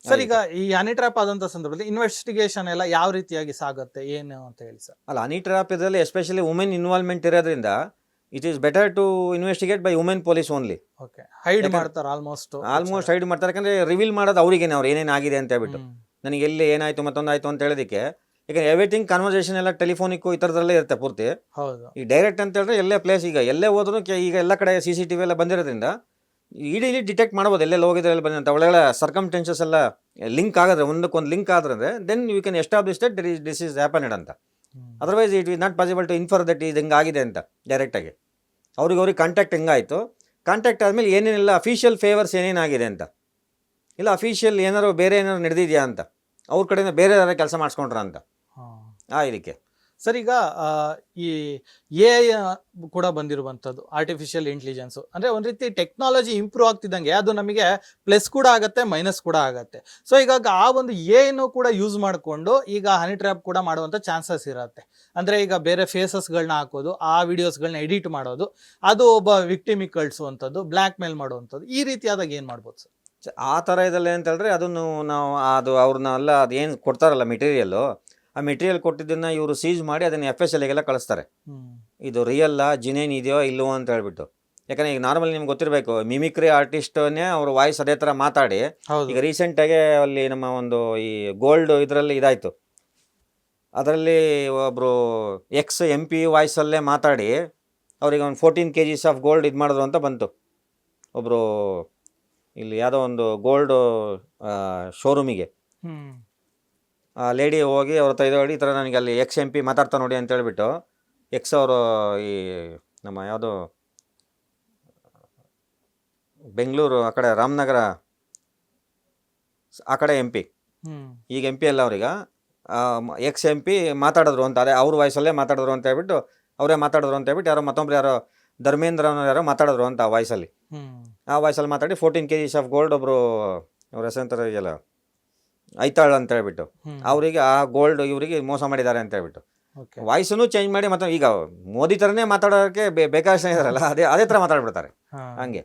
Sir, ಈಗ ಈ honey trap ಆದಂತ ಸಂದರ್ಭದಲ್ಲಿ ಇನ್ವೆಸ್ಟಿಗೇಷನ್ ಎಲ್ಲ ಯಾವ ರೀತಿಯಾಗಿ ಸಾಗುತ್ತೆ ಏನು ಅಂತ ಹೇಳಿ ಸರ್? ಅಲ್ಲ, ಹನಿ ಟ್ರ್ಯಾಪ್ ಇದರಲ್ಲಿ ಎಸ್ಪೆಷಲಿ ವುಮೆನ್ ಇನ್ವಾಲ್ವ್ಮೆಂಟ್ ಇರೋದ್ರಿಂದ it is better to investigate by women police only. Okay, hide ಮಾಡ್ತಾರೆ ಆಲ್ಮೋಸ್ಟ್ ಹೈಡ್ ಮಾಡ್ತಾರೆ, ಯಾಕಂದ್ರೆ ರಿವೀಲ್ ಮಾಡೋದು ಅವ್ರಿಗೇನೆ, ಅವ್ರು ಏನೇನು ಆಗಿದೆ ಅಂತ ಹೇಳ್ಬಿಟ್ಟು. ನನಗೆ ಎಲ್ಲಿ ಏನಾಯ್ತು ಮತ್ತೊಂದಾಯ್ತು ಅಂತ ಹೇಳೋದಕ್ಕೆ, ಈಗ ಎವ್ರಿಥಿಂಗ್ ಕನ್ವರ್ಸೇಷನ್ ಎಲ್ಲ ಟೆಲಿಫೋನಿಕ್ಕು ಈ ಥರದಲ್ಲೇ ಇರುತ್ತೆ ಪೂರ್ತಿ. ಹೌದು. ಈ ಡೈರೆಕ್ಟ್ ಅಂತ ಹೇಳಿದ್ರೆ ಎಲ್ಲೇ ಪ್ಲೇಸ್, ಈಗ ಎಲ್ಲೇ ಹೋದ್ರು ಈಗ ಎಲ್ಲ ಕಡೆ CCTV ಎಲ್ಲ ಬಂದಿರೋದ್ರಿಂದ ಇಡೀಲಿ ಡಿಟೆಕ್ಟ್ ಮಾಡ್ಬೋದು ಎಲ್ಲೆಲ್ಲ ಹೋಗಿದ್ರೆ ಎಲ್ಲ ಬಂದಂತ ಒಳ್ಳೆ ಸರ್ಕಮ್ಟೆನ್ಸಸ್ ಎಲ್ಲ ಲಿಂಕ್ ಆಗಿದ್ರೆ, ಒಂದಕ್ಕೊಂದು ಲಿಂಕ್ ಆದ್ರೆ then you can establish that this is happened ಅಂತ. Otherwise it is not possible to infer that ಇದು ಹಿಂಗಾಗಿದೆ ಅಂತ ಡೈರೆಕ್ಟಾಗಿ. ಅವ್ರಿಗೆ ಕಾಂಟ್ಯಾಕ್ಟ್ ಹೆಂಗಾಯಿತು, ಕಾಂಟ್ಯಾಕ್ಟ್ ಆದಮೇಲೆ ಏನೇನೆಲ್ಲ ಅಫಿಷಿಯಲ್ ಫೇವರ್ಸ್ ಏನೇನಾಗಿದೆ ಅಂತ, ಇಲ್ಲ ಅಫಿಷಿಯಲ್ ಏನಾರು ಬೇರೆ ಏನಾರು ನಡೆದಿದೆಯಾ ಅಂತ, ಅವ್ರ ಕಡೆಯಿಂದ ಬೇರೆ ಯಾರು ಕೆಲಸ ಮಾಡಿಸ್ಕೊಂಡ್ರ ಅಂತ ಇದಕ್ಕೆ. ಸರ್, ಈಗ ಈ AI ಕೂಡ ಬಂದಿರುವಂಥದ್ದು, ಆರ್ಟಿಫಿಷಿಯಲ್ ಇಂಟೆಲಿಜೆನ್ಸ್ ಅಂದರೆ ಒಂದು ರೀತಿ ಟೆಕ್ನಾಲಜಿ ಇಂಪ್ರೂವ್ ಆಗ್ತಿದ್ದಂಗೆ ಅದು ನಮಗೆ ಪ್ಲಸ್ ಕೂಡ ಆಗುತ್ತೆ, ಮೈನಸ್ ಕೂಡ ಆಗುತ್ತೆ. ಸೊ ಈಗ ಆ ಒಂದು AI ಕೂಡ ಯೂಸ್ ಮಾಡಿಕೊಂಡು ಈಗ ಹನಿ ಟ್ರ್ಯಾಪ್ ಕೂಡ ಮಾಡುವಂಥ ಚಾನ್ಸಸ್ ಇರುತ್ತೆ. ಅಂದರೆ ಈಗ ಬೇರೆ ಫೇಸಸ್ಗಳನ್ನ ಹಾಕೋದು, ಆ ವಿಡಿಯೋಸ್ಗಳನ್ನ ಎಡಿಟ್ ಮಾಡೋದು, ಅದು ಒಬ್ಬ ವಿಕ್ಟಿಮಿಗೆ ಕಳಿಸುವಂಥದ್ದು, ಬ್ಲ್ಯಾಕ್ ಮೇಲ್ ಮಾಡುವಂಥದ್ದು, ಈ ರೀತಿಯಾದಾಗ ಏನು ಮಾಡ್ಬೋದು ಸರ್? ಆ ಥರ ಇದಲ್ಲ ಅಂತ ಹೇಳಿದ್ರೆ ಅದನ್ನು ನಾವು ಅವ್ರನ್ನೆಲ್ಲ ಅದೇನು ಕೊಡ್ತಾರಲ್ಲ ಮೆಟೀರಿಯಲ್ಲು, ಆ ಮೆಟೀರಿಯಲ್ ಕೊಟ್ಟಿದ್ದನ್ನು ಇವರು ಸೀಜ್ ಮಾಡಿ ಅದನ್ನು FSLಗೆಲ್ಲ ಕಳಿಸ್ತಾರೆ. ಇದು ರಿಯಲ್ಲ, ಜಿನೇನ್ ಇದೆಯೋ ಇಲ್ಲವೋ ಅಂತ ಹೇಳ್ಬಿಟ್ಟು. ಯಾಕಂದರೆ ಈಗ ನಾರ್ಮಲಿ ನಿಮ್ಗೆ ಗೊತ್ತಿರಬೇಕು, ಮಿಮಿಕ್ರಿ ಆರ್ಟಿಸ್ಟನ್ನೇ ಅವ್ರ ವಾಯ್ಸ್ ಅದೇ ಥರ ಮಾತಾಡಿ, ಈಗ ರೀಸೆಂಟಾಗೆ ಅಲ್ಲಿ ನಮ್ಮ ಒಂದು ಈ ಗೋಲ್ಡ್ ಇದರಲ್ಲಿ ಇದಾಯಿತು, ಅದರಲ್ಲಿ ಒಬ್ಬರು MP ವಾಯ್ಸಲ್ಲೇ ಮಾತಾಡಿ ಅವ್ರಿಗೆ ಒಂದು 14 kgs ಆಫ್ ಗೋಲ್ಡ್ ಇದು ಮಾಡಿದ್ರು ಅಂತ ಬಂತು. ಒಬ್ಬರು ಇಲ್ಲಿ ಯಾವುದೋ ಒಂದು ಗೋಲ್ಡ್ ಶೋರೂಮಿಗೆ ಆ ಲೇಡಿ ಹೋಗಿ ಅವ್ರ ಹತ್ರ ಇದು ಹೇಳಿ, ಈ ಥರ ನನಗೆ ಅಲ್ಲಿ MP ಮಾತಾಡ್ತಾ ನೋಡಿ ಅಂತ ಹೇಳ್ಬಿಟ್ಟು, ಅವರು ಈ ನಮ್ಮ ಯಾವುದು ಬೆಂಗಳೂರು ಆ ಕಡೆ ರಾಮನಗರ ಆ ಕಡೆ MP, ಈಗ MP ಅಲ್ಲ ಅವ್ರಿಗೆ MP ಮಾತಾಡಿದ್ರು ಅಂತ, ಅದೇ ಅವ್ರ ವಾಯ್ಸಲ್ಲೇ ಮಾತಾಡಿದ್ರು ಅಂತ ಹೇಳ್ಬಿಟ್ಟು, ಅವರೇ ಮಾತಾಡಿದ್ರು ಅಂತ ಹೇಳ್ಬಿಟ್ಟು, ಮತ್ತೊಬ್ರು ಯಾರೋ ಧರ್ಮೇಂದ್ರ ಯಾರೋ ಮಾತಾಡಿದ್ರು ಅಂತ ಆ ವಾಯ್ಸಲ್ಲಿ. ಆ ವಾಯ್ಸಲ್ಲಿ ಮಾತಾಡಿ 14 kgs ಆಫ್ ಗೋಲ್ಡ್ ಒಬ್ಬರು ಅವ್ರ ಹೆಸರಂತಾರೆ ಇದೆಯಲ್ಲ ಐತಾಳ್ ಅಂತ ಹೇಳ್ಬಿಟ್ಟು, ಅವರಿಗೆ ಆ ಗೋಲ್ಡ್ ಇವರಿಗೆ ಮೋಸ ಮಾಡಿದ್ದಾರೆ ಅಂತ ಹೇಳ್ಬಿಟ್ಟು ವಾಯ್ಸನ್ನು ಚೇಂಜ್ ಮಾಡಿ. ಮತ್ತೆ ಈಗ ಮೋದಿ ಥರನೇ ಮಾತಾಡೋಕ್ಕೆ ಬೇಕಾದಷ್ಟು ಇದಾರಲ್ಲ, ಅದೇ ಥರ ಮಾತಾಡ್ಬಿಡ್ತಾರೆ ಹಂಗೆ.